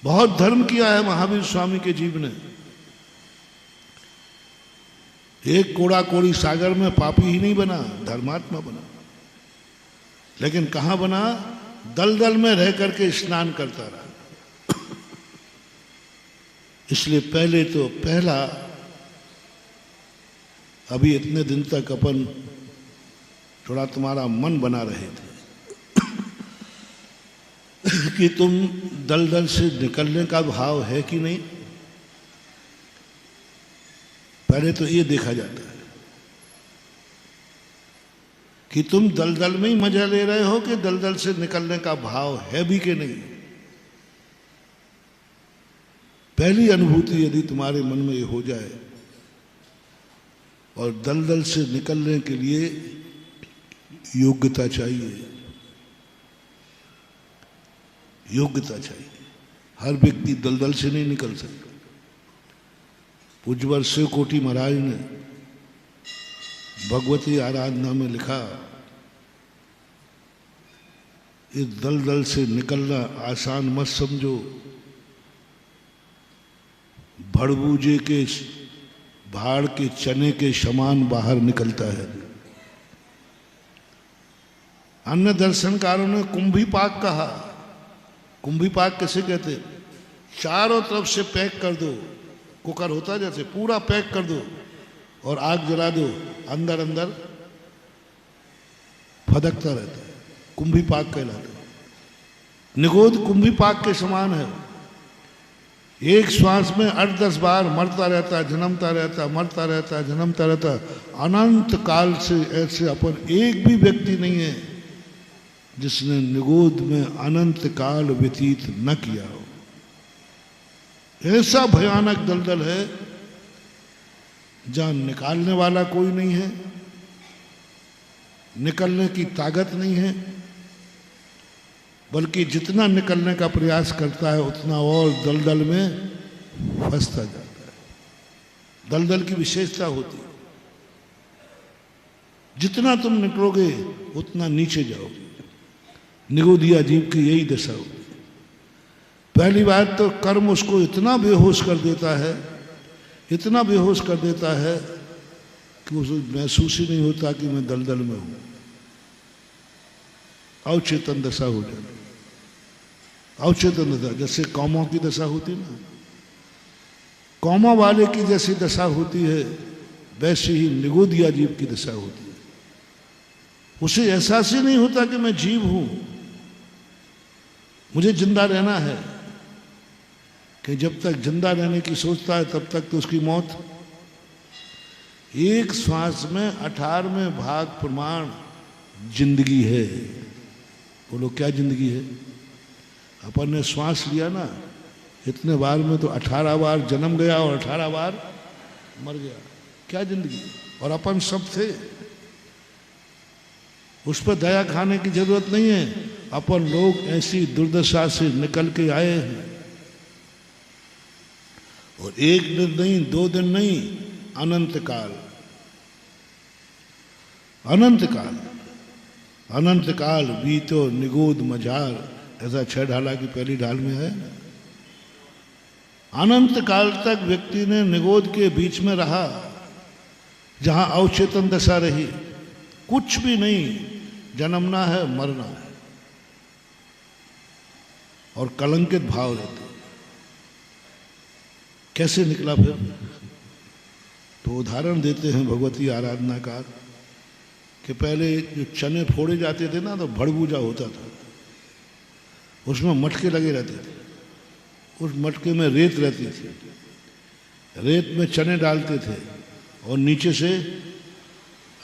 बहुत धर्म किया है महावीर स्वामी के जीव ने। एक कोड़ा कोड़ी सागर में पापी ही नहीं बना, धर्मात्मा बना। लेकिन कहां बना? दलदल में रह करके स्नान करता रहा। इसलिए पहले तो पहला, अभी इतने दिन तक अपन थोड़ा तुम्हारा मन बना रहे थे कि तुम दलदल से निकलने का भाव है कि नहीं। पहले तो ये देखा जाता है कि तुम दलदल में ही मजा ले रहे हो कि दलदल से निकलने का भाव है भी कि नहीं। पहली अनुभूति यदि तुम्हारे मन में ये हो जाए, और दलदल से निकलने के लिए योग्यता चाहिए, योग्यता चाहिए। हर व्यक्ति दलदल से नहीं निकल सकता। पूज्यवर शिव कोटि महाराज ने भगवती आराधना में लिखा, इस दलदल से निकलना आसान मत समझो, भड़बूजे के भाड़ के चने के समान बाहर निकलता है। अन्य दर्शनकारों ने कुंभीपाक कहा। कुंभीपाक कैसे कहते? चारों तरफ से पैक कर दो, कुकर होता जैसे, पूरा पैक कर दो और आग जला दो, अंदर अंदर फदकता रहता है, कुंभीपाक कहलाता है। निगोद कुंभीपाक के समान है। एक श्वास में 8-10 बार मरता रहता है, जन्मता रहता है, मरता रहता है, जन्मता रहता है। अनंत काल से ऐसे अपन एक भी व्यक्ति नहीं है जिसने निगोद में अनंत काल व्यतीत न किया हो। ऐसा भयानक दलदल है जहां निकालने वाला कोई नहीं है, निकलने की ताकत नहीं है, बल्कि जितना निकलने का प्रयास करता है उतना और दलदल में फंसता जाता है। दलदल की विशेषता होती है, जितना तुम निकलोगे उतना नीचे जाओगे। निगोदिया जीव की यही दशा होगी। पहली बात तो कर्म उसको इतना बेहोश कर देता है, इतना बेहोश कर देता है कि उसे महसूस ही नहीं होता कि मैं दलदल में हूं। अवचेतन दशा हो जाती। अवचेतन दशा जैसे कौमों की दशा होती ना, कौमों वाले की जैसी दशा होती है, वैसे ही निगोदिया जीव की दशा होती है। उसे एहसास ही नहीं होता कि मैं जीव हूं, मुझे जिंदा रहना है। कि जब तक जिंदा रहने की सोचता है तब तक तो उसकी मौत। एक श्वास में 18वें भाग प्रमाण जिंदगी है। बोलो क्या जिंदगी है? अपन ने श्वास लिया ना, इतने बार में तो 18 बार जन्म गया और 18 बार मर गया। क्या जिंदगी? और अपन सब थे। उस पर दया खाने की जरूरत नहीं है। अपन लोग ऐसी दुर्दशा से निकल के आए हैं, और एक दिन नहीं, 2 दिन नहीं, अनंत काल, अनंत काल, अनंत काल बीतो निगोद मझार, ऐसा 6 ढाला की पहली ढाल में है। अनंत काल तक व्यक्ति ने निगोद के बीच में रहा, जहां अवचेतन दशा रही। कुछ भी नहीं, जन्मना है, मरना है, और कलंकित भाव रहते। कैसे निकला फिर? तो उदाहरण देते हैं भगवती आराधना का कि पहले जो चने फोड़े जाते थे ना, तो भड़बूजा होता था, उसमें मटके लगे रहते थे, उस मटके में रेत रहती थी, रेत में चने डालते थे और नीचे से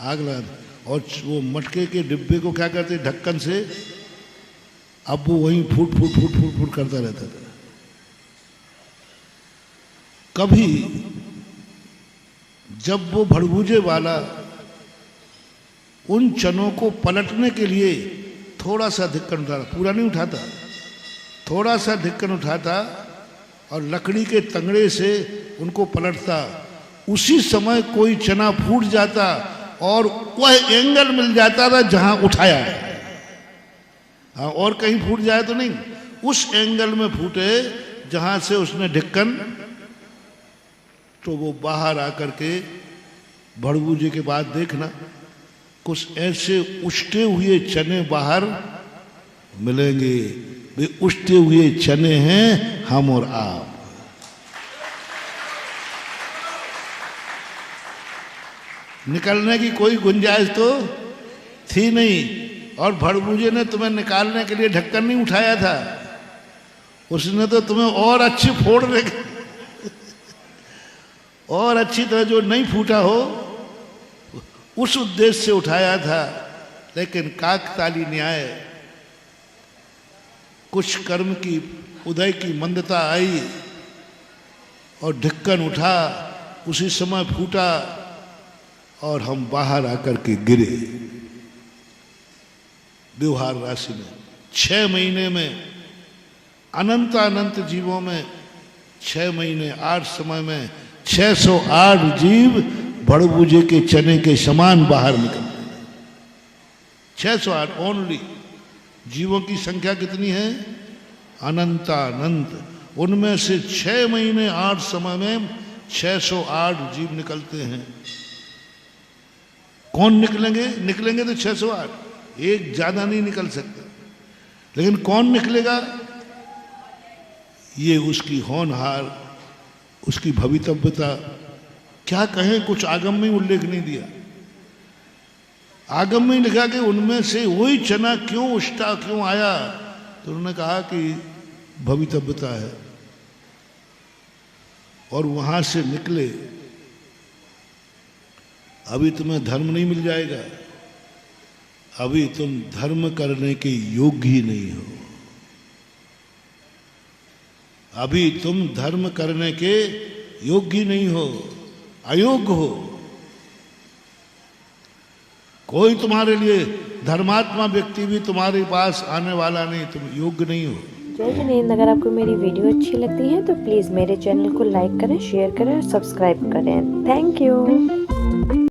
आग लगा, और वो मटके के डिब्बे को क्या करते, ढक्कन से, अब वो वहीं फूट फूट फूट फूट फूट करता रहता था। कभी जब वो भड़बूजे वाला उन चनों को पलटने के लिए थोड़ा सा ढक्कन उठाता, पूरा नहीं उठाता, थोड़ा सा ढक्कन उठाता और लकड़ी के तंगड़े से उनको पलटता, उसी समय कोई चना फूट जाता और वह एंगल मिल जाता था जहां उठाया है। हाँ, और कहीं फूट जाए तो नहीं, उस एंगल में फूटे जहां से उसने ढक्कन, तो वो बाहर आकर के भड़बूजे के बाद देखना कुछ ऐसे उष्टे हुए चने बाहर मिलेंगे। वे उष्टे हुए चने हैं हम और आप। निकलने की कोई गुंजाइश तो थी नहीं, और भड़बूजे ने तुम्हें निकालने के लिए ढक्कन नहीं उठाया था, उसने तो तुम्हें और अच्छी फोड़ने और अच्छी तरह जो नहीं फूटा हो उस उद्देश्य से उठाया था। लेकिन काकताली न्याय, कुछ कर्म की उदय की मंदता आई और ढक्कन उठा, उसी समय फूटा और हम बाहर आकर के गिरे व्यवहार राशि में। 6 महीने में अनंत जीवों में 6 महीने 8 समय में 608 जीव भड़बूजे के चने के समान बाहर निकलते हैं। 608 ओनली। जीवों की संख्या कितनी है? अनंत। उनमें से 6 महीने 8 समय में 608 जीव निकलते हैं। कौन निकलेंगे? निकलेंगे तो 608, एक ज्यादा नहीं निकल सकता। लेकिन कौन निकलेगा? ये उसकी होनहार, उसकी भवितव्यता। क्या कहें, कुछ आगम में उल्लेख नहीं दिया। आगम में लिखा कि उनमें से वही चना क्यों उष्टा क्यों आया, तो उन्होंने कहा कि भवितव्यता है। और वहां से निकले। अभी तुम्हें धर्म नहीं मिल जाएगा, अभी तुम धर्म करने के योग्य ही नहीं हो। अभी तुम धर्म करने के योग्य नहीं हो, अयोग्य हो। कोई तुम्हारे लिए धर्मात्मा व्यक्ति भी तुम्हारे पास आने वाला नहीं, तुम योग्य नहीं हो। जय हिंद। अगर आपको मेरी वीडियो अच्छी लगती है तो प्लीज़ मेरे चैनल को लाइक करें, शेयर करें और सब्सक्राइब करें। Thank you.